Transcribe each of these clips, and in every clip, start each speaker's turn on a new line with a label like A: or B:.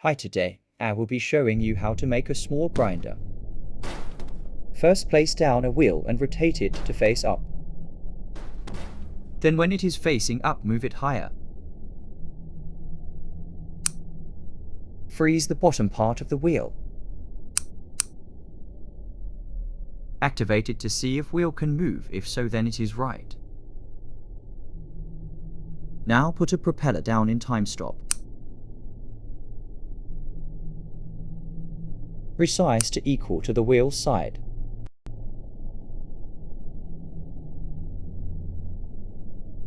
A: Hi, today I will be showing you how to make a small grinder. First, place down a wheel and rotate it to face up. Then when it is facing up, move it higher. Freeze the bottom part of the wheel. Activate it to see if wheel can move. If so, then it is right. Now put a propeller down in time stop. Resize to equal to the wheel's side.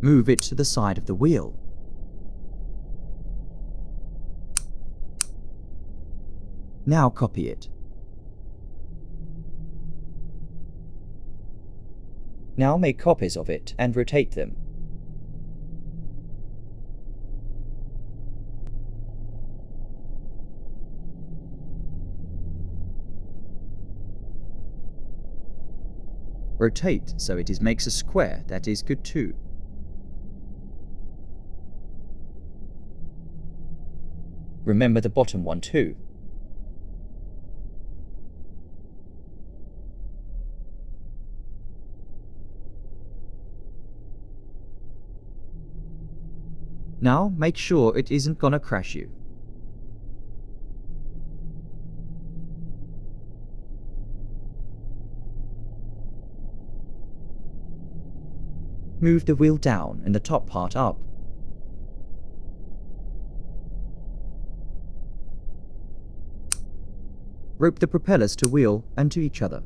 A: Move it to the side of the wheel. Now copy it. Now make copies of it and rotate them. Rotate so it makes a square. That is good too. Remember the bottom one too. Now make sure it isn't gonna crash you. Move the wheel down and the top part up. Rope the propellers to wheel and to each other.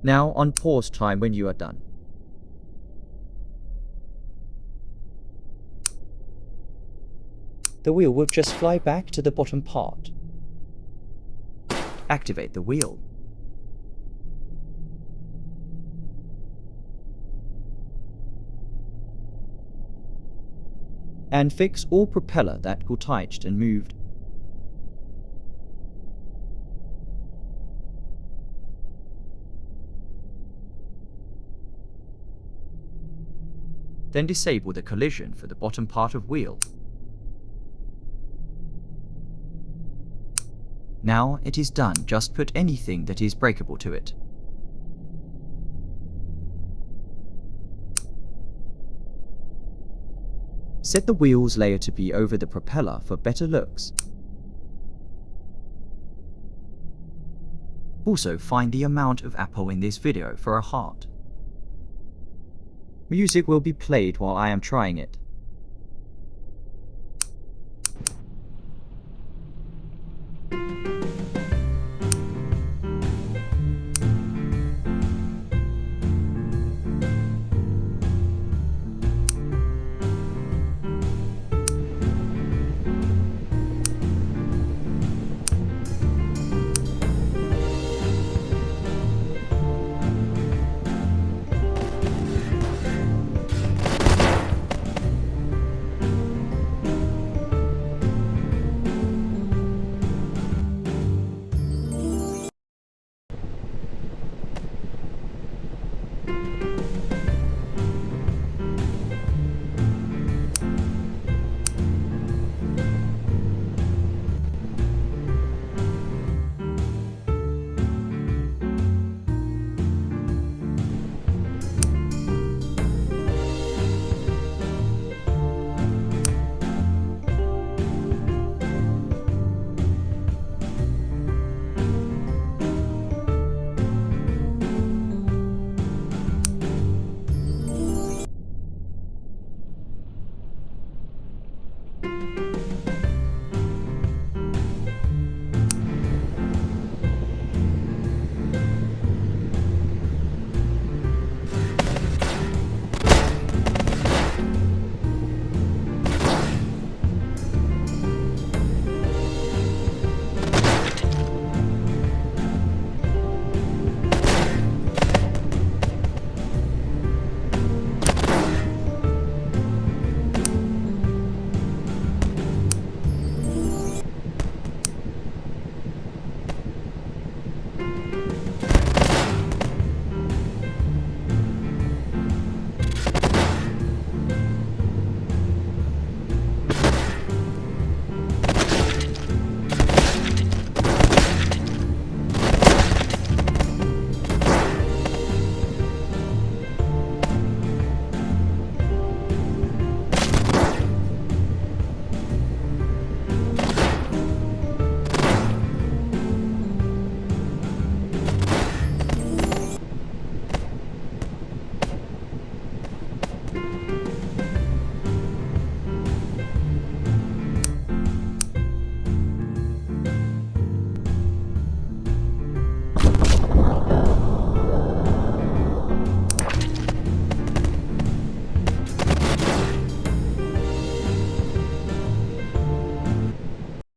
A: Now on pause time when you are done. The wheel will just fly back to the bottom part. Activate the wheel. And fix all propeller that got touched and moved. Then disable the collision for the bottom part of wheel. Now it is done. Just put anything that is breakable to it. Set the wheels layer to be over the propeller for better looks. Also find the amount of apple in this video for a heart. Music will be played while I am trying it.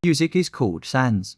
A: music is called sans.